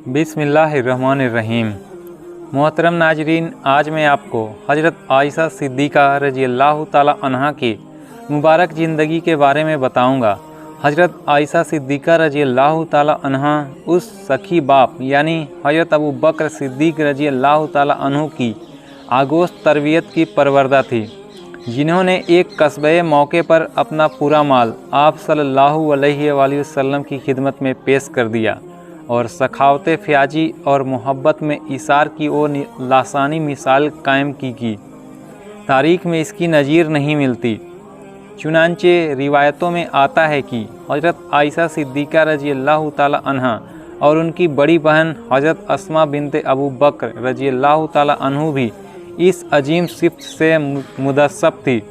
बिस्मिल्लाहिर्रहमानिर्रहीम। मोहतरम नाजरीन, आज मैं आपको हज़रत आयशा सिद्दीक़ा रज़ियल्लाहु ताला अन्हा की मुबारक ज़िंदगी के बारे में बताऊंगा। हज़रत आयशा सिद्दीक़ा रज़ियल्लाहु ताला अन्हा उस सखी बाप यानी हज़रत अबू बकर सिद्दीक़ रज़ियल्लाहु ताला अन्हु की आगोश तरबियत की परवरदा थी, जिन्होंने एक कस्बे मौके पर अपना पूरा माल आप सल्लल्लाहु अलैहि वसल्लम की खिदमत में पेश कर दिया और सखावत फ़याजी और मोहब्बत में इसार की वो लासानी मिसाल कायम की तारीख़ में इसकी नज़ीर नहीं मिलती। चुनांचे रिवायतों में आता है कि हज़रत आयशा सिद्दीक़ा रज़ियल्लाहु ताला अन्हा और उनकी बड़ी बहन हज़रत अस्मा बिनते अबू बकर रज़ियल्लाहु ताला अन्हु भी इस अजीम सिफ़त से मुदस्सब थी।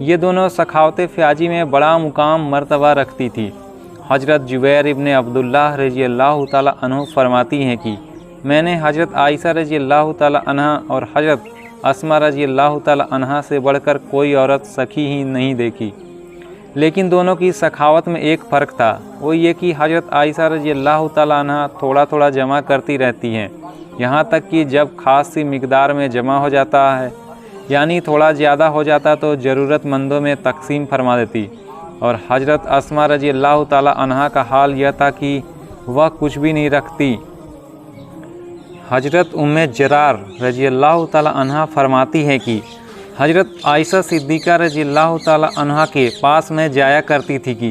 ये दोनों सखावत फ़याजी में बड़ा मुकाम मर्तबा रखती थी। हज़रत जुबैर इब्ने अब्दुल्लाह रज़ियल्लाहु ताला अन्हु फरमाती हैं कि मैंने हज़रत आयशा रज़ियल्लाहु ताला अन्हा और हज़रत अस्मा रज़ियल्लाहु ताला अन्हा से बढ़कर कोई औरत सखी ही नहीं देखी। लेकिन दोनों की सखावत में एक फ़र्क था, वो ये कि हज़रत आयशा रज़ियल्लाहु ताला अन्हा थोड़ा थोड़ा जमा करती रहती हैं, यहाँ तक कि जब ख़ास सी मिक़दार में जमा हो जाता है यानी थोड़ा ज़्यादा हो जाता तो ज़रूरतमंदों में तक़सीम फरमा देती। और हज़रत अस्मा रज़ियल्लाहु ताला अन्हा का हाल यह था कि वह कुछ भी नहीं रखती। हज़रत उम्मे जरार रज़ियल्लाहु ताला अन्हा फरमाती है कि हज़रत आयशा सिद्दीक़ा रज़ियल्लाहु ताला अन्हा के पास मैं जाया करती थी कि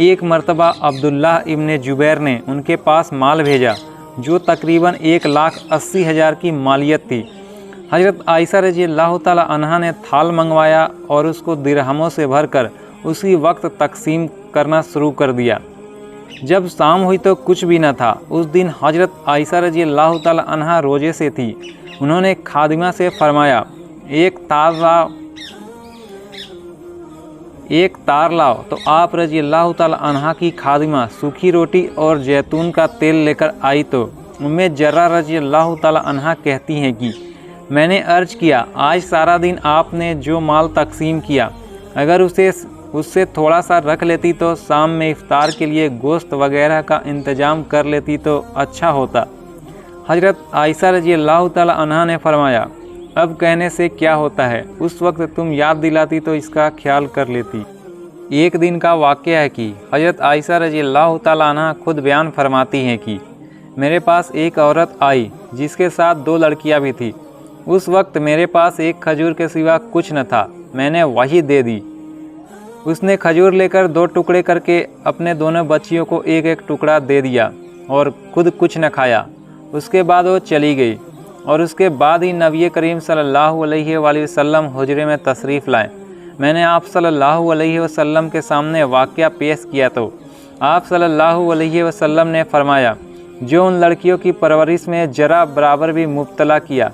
एक मर्तबा अब्दुल्लाह इब्ने जुबैर ने उनके पास माल भेजा जो तकरीबन 1,80,000 की मालियत थी। हज़रत आयशा रज़ियल्लाहु ताला अन्हा ने थाल मंगवाया और उसको दिरहमों से भरकर उसी वक्त तकसीम करना शुरू कर दिया। जब शाम हुई तो कुछ भी न था। उस दिन हज़रत आयशा रज़ियल्लाहु ताला अन्हा रोज़े से थी। उन्होंने खादिमा से फरमाया, एक तार लाओ। तो आप रज़ियल्लाहु ताला अन्हा की खादिमा सूखी रोटी और जैतून का तेल लेकर आई तो उम्मे जर्रा रज़ियल्लाहु ताला अन्हा कहती हैं कि मैंने अर्ज़ किया, आज सारा दिन आपने जो माल तकसीम किया, अगर उससे थोड़ा सा रख लेती तो शाम में इफ्तार के लिए गोश्त वगैरह का इंतज़ाम कर लेती तो अच्छा होता। हज़रत आयशा रज़ियल्लाहु ताला अन्हा ने फरमाया, अब कहने से क्या होता है, उस वक्त तुम याद दिलाती तो इसका ख्याल कर लेती। एक दिन का वाक़या है कि हज़रत आयशा रज़ियल्लाहु ताला अन्हा खुद बयान फरमाती हैं कि मेरे पास एक औरत आई जिसके साथ 2 लड़कियां भी थी। उस वक्त मेरे पास एक खजूर के सिवा कुछ न था, मैंने वही दे दी। उसने खजूर लेकर 2 टुकड़े करके अपने दोनों बच्चियों को एक एक टुकड़ा दे दिया और खुद कुछ न खाया। उसके बाद वो चली गई और उसके बाद ही नबी करीम सल्लल्लाहु अलैहि वसल्लम हुजरे में तशरीफ़ लाए। मैंने आप सल्लल्लाहु अलैहि वसल्लम के सामने वाक़या पेश किया तो आप सल्लल्लाहु अलैहि वसल्लम ने फरमाया, जो उन लड़कियों की परवरिश में ज़रा बराबर भी मुब्तला किया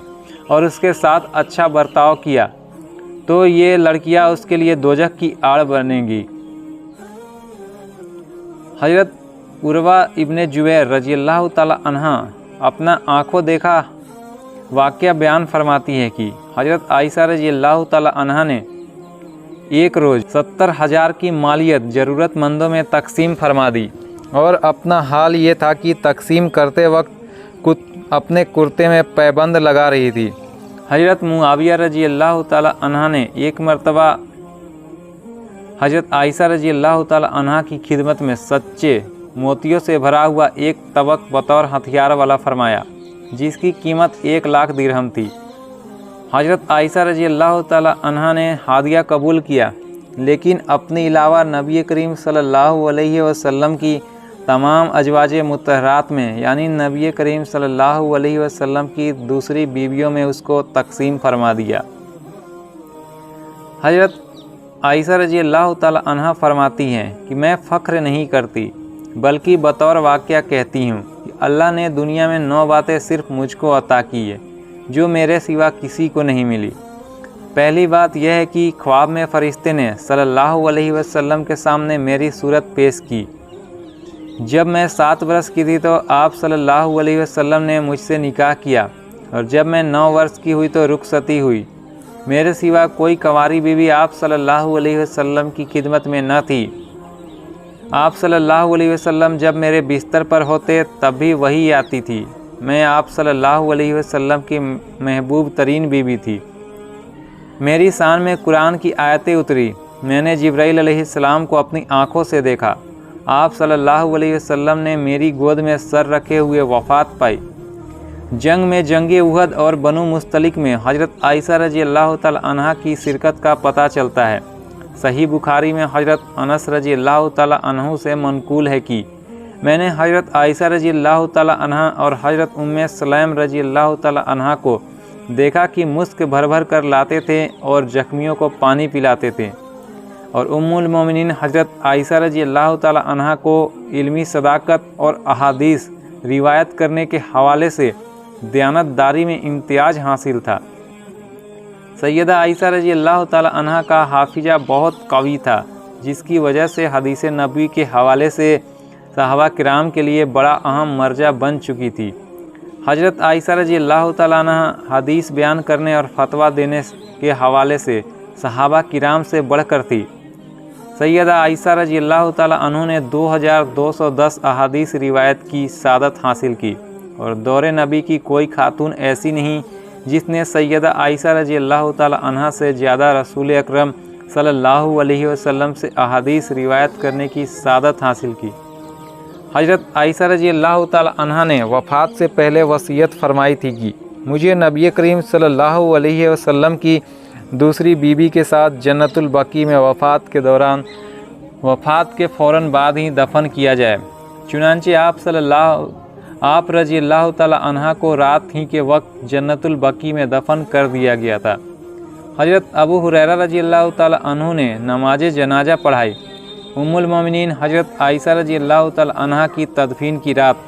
और उसके साथ अच्छा बर्ताव किया तो ये लड़कियां उसके लिए दोजख की आड़ बनेंगी। हज़रत उर्वा इब्ने जुबैर रज़ियल्लाहु ताला अन्हा अपना आँखों देखा वाक़या बयान फरमाती है कि हज़रत आयशा रज़ियल्लाहु ताला अन्हा ने एक रोज़ 70,000 की मालियत ज़रूरतमंदों में तकसीम फरमा दी और अपना हाल ये था कि तकसीम करते वक्त अपने कुर्ते में पैबंद लगा रही थी। हज़रत मुआविया रज़ियल्लाहु ताला अन्हा ने एक मर्तबा हज़रत आयशा रज़ियल्लाहु ताला अन्हा की खिदमत में सच्चे मोतियों से भरा हुआ एक तबक बतौर हथियार वाला फरमाया, जिसकी कीमत 1 लाख दिरहम थी। हज़रत आयशा रज़ियल्लाहु ताला अन्हा ने हादिया कबूल किया, लेकिन अपने अलावा नबी करीम सल्लल्लाहु अलैहि वसल्लम की तमाम अजवाज मुतहरात में यानी नबी करीम सल्लल्लाहु अलैहि वसल्लम की दूसरी बीवियों में उसको तकसीम फरमा दिया। हज़रत आयशा रज़ियल्लाहु ताला अन्हा फरमाती हैं कि मैं फ़ख्र नहीं करती बल्कि बतौर वाक़या कहती हूँ कि अल्लाह ने दुनिया में 9 बातें सिर्फ़ मुझको अता की है जो मेरे सिवा किसी को नहीं मिली। पहली बात यह है कि ख्वाब में फ़रिश्ते ने सल्लल्लाहु अलैहि वसल्लम के सामने मेरी सूरत पेश की। जब मैं 7 वर्ष की थी तो आप सल्लल्लाहु अलैहि वसल्लम ने मुझसे निकाह किया और जब मैं 9 वर्ष की हुई तो रुखसती हुई। मेरे सिवा कोई कंवारी बीवी आप सल्लल्लाहु अलैहि वसल्लम की खिदमत में न थी। आप सल्लल्लाहु अलैहि वसल्लम जब मेरे बिस्तर पर होते तब भी वही आती थी। मैं आप सल्लल्लाहु अलैहि वसल्लम की महबूब तरीन बीवी थी। मेरी शान में कुरान की आयतें उतरी। मैंने जिब्राइल अलैहिस्सलाम को अपनी आँखों से देखा। आप सल्लल्लाहु अलैहि वसल्लम ने मेरी गोद में सर रखे हुए वफ़ात पाई। जंग में जंगे उहद और बनु मुस्तलिक में हज़रत आयशा रज़ी अल्लाह तआला अन्हा की शिरकत का पता चलता है। सही बुखारी में हज़रत अनस रज़ी अल्लाह तआला अन्हु से मनकूल है कि मैंने हज़रत आयशा रज़ी अल्लाह तआला अन्हा और हज़रत उम्मे सलैम रज़ी अल्लाह तआला अन्हा को देखा कि मुस्क भर भर कर लाते थे और जख्मियों को पानी पिलाते थे, और उम्मुल मोमिनीन हज़रत आयशा रज़ी अल्लाह तआला अन्हा को इल्मी सदाकत और अहादीस रिवायत करने के हवाले से दयानतदारी में इम्तियाज़ हासिल था। सैयदा आयशा रज़ी अल्लाह तआला अन्हा का हाफिजा बहुत कवी था, जिसकी वजह से हदीस नबी के हवाले से सहाबा किराम के लिए बड़ा अहम मर्जा बन चुकी थी। हज़रत आयशा रज़ी अल्लाह तआला अन्हा हदीस बयान करने और फतवा देने के हवाले से सहाबा किराम से बढ़कर थी। सैयदा आयशा रज़ी अल्लाह तआला अन्हा ने 2210 अहादीस रिवायत की सादत हासिल की, और दौरे नबी की कोई खातून ऐसी नहीं जिसने सैयदा आयशा रज़ी अल्लाह तआला अन्हा से ज़्यादा रसूल अकरम सल्लल्लाहु अलैहि वसल्लम से अहादीस रिवायत करने की सादत हासिल की। हज़रत आयशा रज़ी अल्लाह तआला अन्हा ने वफ़ात से पहले वसीयत फरमाई थी कि मुझे नबी करीम सल्लल्लाहु अलैहि वसल्लम की दूसरी बीबी के साथ जन्नतुल बकी में वफ़ात के फ़ौरन बाद ही दफन किया जाए। चुनांचे आप रज़ी अल्लाह तआला अन्हा को रात ही के वक्त जन्नतुल बकी में दफन कर दिया गया था। हज़रत अबू हुरैरा रज़ी अल्लाह तआला अन्हु ने नमाज जनाजा पढ़ाई। उम्मुल मोमिनीन हज़रत आयशा रज़ी अल्लाह तआला अन्हा की तदफीन की रात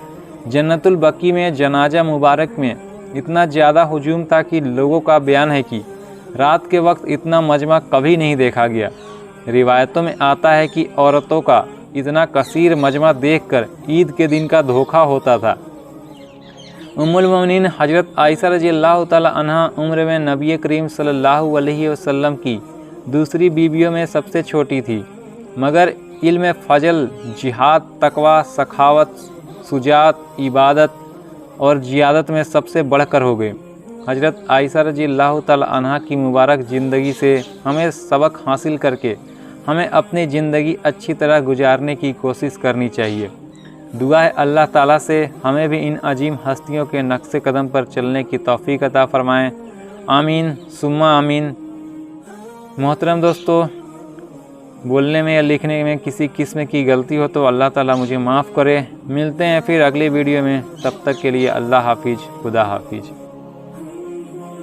जन्नतुल बकी में जनाजा मुबारक में इतना ज़्यादा हुजूम था कि लोगों का बयान है कि रात के वक्त इतना मजमा कभी नहीं देखा गया। रिवायतों में आता है कि औरतों का इतना कसीर मजमा देखकर ईद के दिन का धोखा होता था। उम्मुल मोमिनीन हज़रत आयशा रज़ी अल्लाह तआला अन्हा उम्र में नबी करीम सल्लल्लाहु अलैहि वसल्लम की दूसरी बीवियों में सबसे छोटी थी, मगर इल्म फ़जल, जिहाद, तकवा, सखावत, सुजात, इबादत और जियादत में सबसे बढ़कर हो गए। हज़रत आयशा रज़ी अल्लाह तआला अन्हा की मुबारक ज़िंदगी से हमें सबक हासिल करके हमें अपनी ज़िंदगी अच्छी तरह गुजारने की कोशिश करनी चाहिए। दुआ है अल्लाह ताला से हमें भी इन अजीम हस्तियों के नक्शे कदम पर चलने की तौफ़ीक अता फ़रमाएँ। आमीन सुम्मा आमीन। मोहतरम दोस्तों, बोलने में या लिखने में किसी किस्म की गलती हो तो अल्लाह ताला मुझे माफ़ करे। मिलते हैं फिर अगली वीडियो में, तब तक के लिए अल्लाह हाफिज़, खुदा हाफिज़।